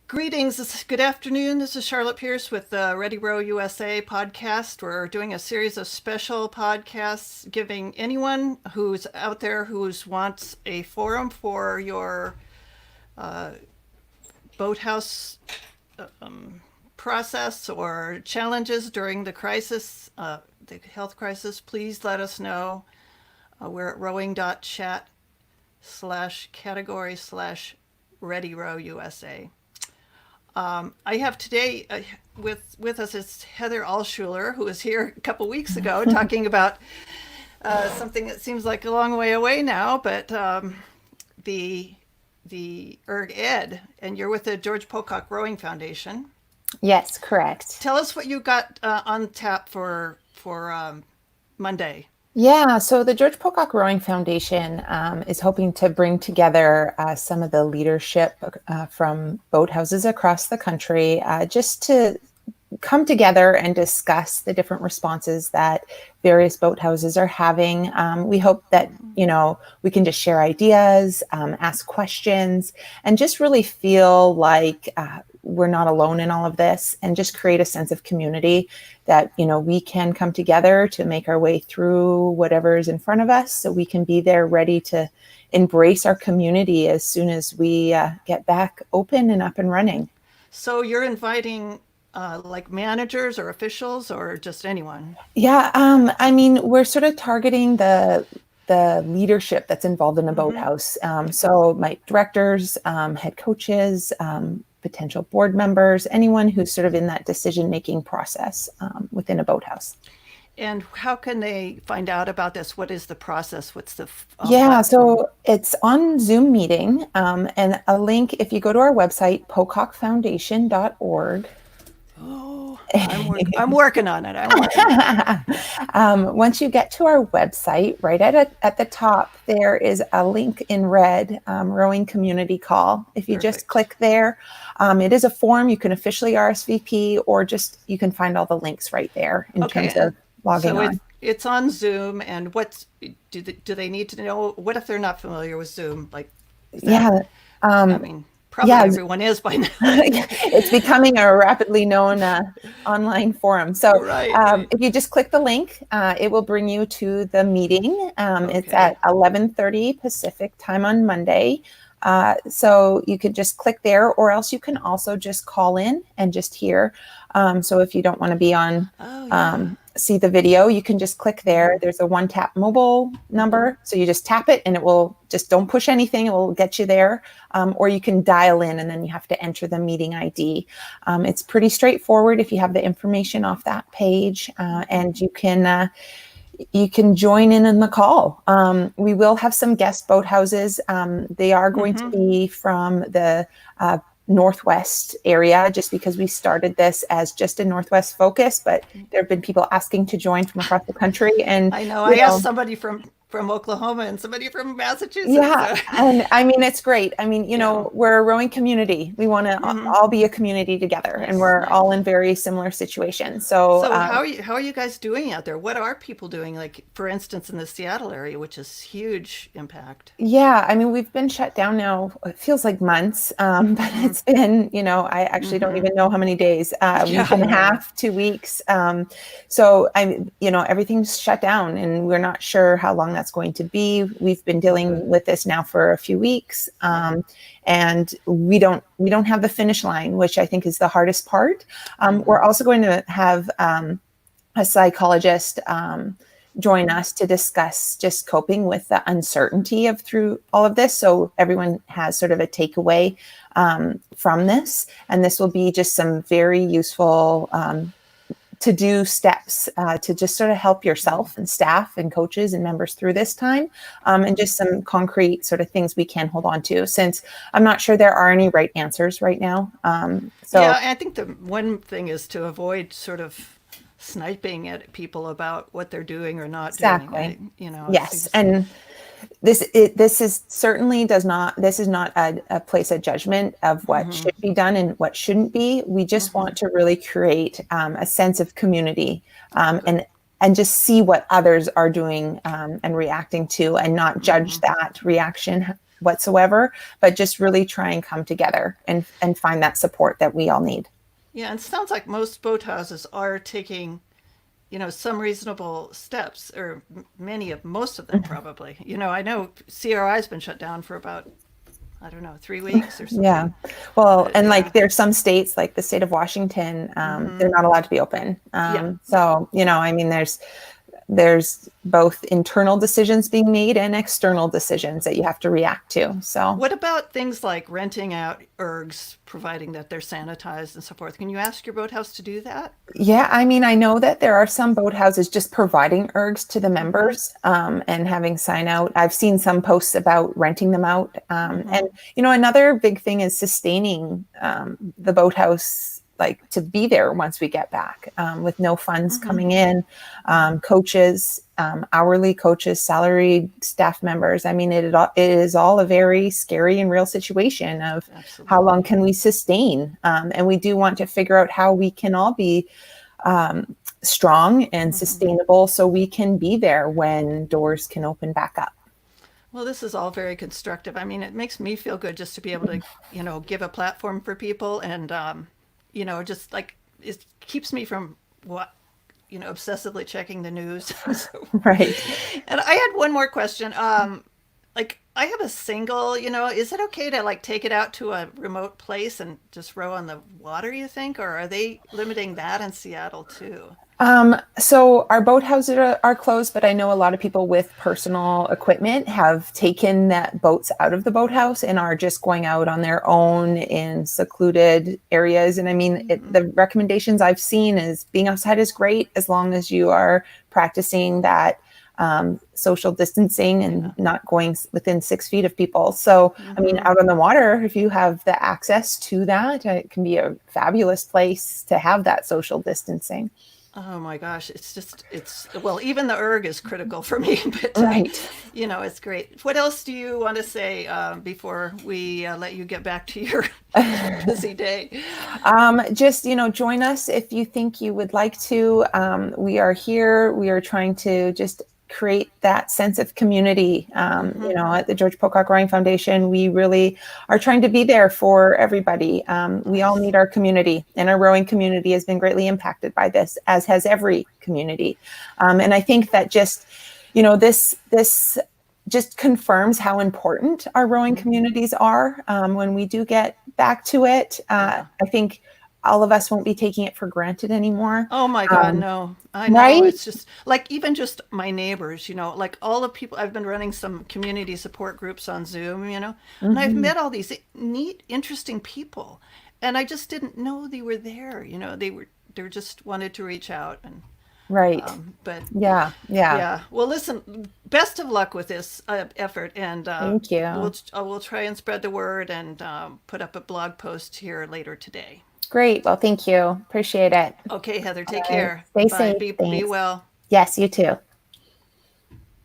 Good afternoon. This is Charlotte Pierce with the Ready Row USA podcast. We're doing a series of special podcasts giving anyone who's out there who wants a forum for your boathouse process or challenges during the crisis, the health crisis. Please let us know. We're at rowing.chat/category/Ready Row USA. I have today with us is Heather Alschuler, who was here a couple weeks ago talking about something that seems like a long way away now, but the erg ed, and you're with the George Pocock Rowing Foundation. Yes, correct. Tell us what you got on tap for Monday. Yeah, so the George Pocock Rowing Foundation is hoping to bring together some of the leadership from boathouses across the country just to come together and discuss the different responses that various boathouses are having. We hope that, we can just share ideas, ask questions, and just really feel like we're not alone in all of this, and just create a sense of community that, we can come together to make our way through whatever is in front of us, so we can be there ready to embrace our community as soon as we get back open and up and running. So you're inviting like managers or officials or just anyone? Yeah, we're sort of targeting the leadership that's involved in a boathouse. So my directors, head coaches, potential board members, anyone who's sort of in that decision-making process within a boathouse. And how can they find out about this? What is the process? What's the platform? So it's on Zoom meeting, and a link, if you go to our website, pocockfoundation.org. Oh, I'm working on it. Once you get to our website, right at the top, there is a link in red, Rowing Community Call. If you just click there, it is a form. You can officially RSVP, or just you can find all the links right there in terms of logging on. It's on Zoom, and do they need to know? What if they're not familiar with Zoom? Probably everyone is by now. It's becoming a rapidly known online forum. So if you just click the link, it will bring you to the meeting. It's at 11:30 Pacific time on Monday. So you could just click there, or else you can also just call in and just hear. So if you don't want to be on see the video, you can just click there. There's a one-tap mobile number. So you just tap it and it will just, don't push anything. It will get you there. Or you can dial in and then you have to enter the meeting ID. It's pretty straightforward if you have the information off that page, and you can join in the call. We will have some guest boathouses. They are going to be from the Northwest area, just because we started this as just a Northwest focus, but there have been people asking to join from across the country. And I know I asked somebody from Oklahoma and somebody from Massachusetts. Yeah, and it's great. We're a rowing community. We want to all be a community together, and we're all in very similar situations. So how are you guys doing out there? What are people doing? Like, for instance, in the Seattle area, which is huge impact. Yeah, we've been shut down now. It feels like months, but it's been, I actually don't even know how many days. We've been 2 weeks. So everything's shut down, and we're not sure how long that's going to be. We've been dealing with this now for a few weeks, and we don't have the finish line, which I think is the hardest part. We're also going to have a psychologist join us to discuss just coping with the uncertainty through all of this, so everyone has sort of a takeaway from this. And this will be just some very useful to do steps to just sort of help yourself and staff and coaches and members through this time, and just some concrete sort of things we can hold on to, since I'm not sure there are any right answers right now. I think the one thing is to avoid sort of sniping at people about what they're doing or not doing. Yes, and this is not a place of judgment of what should be done and what shouldn't be. We just want to really create a sense of community, and just see what others are doing and reacting to, and not judge that reaction whatsoever, but just really try and come together and find that support that we all need. Yeah, and it sounds like most boathouses are taking, some reasonable steps, or most of them probably. I know CRI's been shut down for about, I don't know, 3 weeks or something. Yeah. Well, and like there's some states, like the state of Washington, they're not allowed to be open. So, I mean, there's both internal decisions being made and external decisions that you have to react to. So what about things like renting out ergs, providing that they're sanitized and so forth? Can you ask your boathouse to do that? Yeah, I mean, I know that there are some boathouses just providing ergs to the members and having sign out. I've seen some posts about renting them out. And, another big thing is sustaining the boathouse, like to be there once we get back with no funds coming in, coaches, hourly coaches, salaried staff members. I mean, it is all a very scary and real situation of how long can we sustain? And we do want to figure out how we can all be strong and sustainable so we can be there when doors can open back up. Well, this is all very constructive. I mean, it makes me feel good just to be able to, give a platform for people and, just like it keeps me from obsessively checking the news. Right. And I had one more question. Like I have a single, is it okay to like take it out to a remote place and just row on the water, you think? Or are they limiting that in Seattle too? So our boathouses are closed, but I know a lot of people with personal equipment have taken that boats out of the boathouse and are just going out on their own in secluded areas. And I mean, the recommendations I've seen is being outside is great as long as you are practicing that social distancing and not going within 6 feet of people. So, I mean, out on the water, if you have the access to that, it can be a fabulous place to have that social distancing. Oh my gosh, well, even the erg is critical for me, but right. It's great. What else do you want to say before we let you get back to your busy day? Just, join us if you think you would like to. We are here. We are trying to just create that sense of community. At the George Pocock Rowing Foundation, we really are trying to be there for everybody. We all need our community, and our rowing community has been greatly impacted by this, as has every community. And I think that just, this just confirms how important our rowing communities are. When we do get back to it, I think all of us won't be taking it for granted anymore. Oh my God, no. I know. Right? It's just like even just my neighbors, like all the people, I've been running some community support groups on Zoom, and I've met all these neat, interesting people. And I just didn't know they were there. They just wanted to reach out and right. But yeah. Well, listen, best of luck with this effort, and thank you. We'll try and spread the word and put up a blog post here later today. Great. Well, thank you. Appreciate it. Okay, Heather, take care. Stay Bye. safe. Be well. Yes, you too.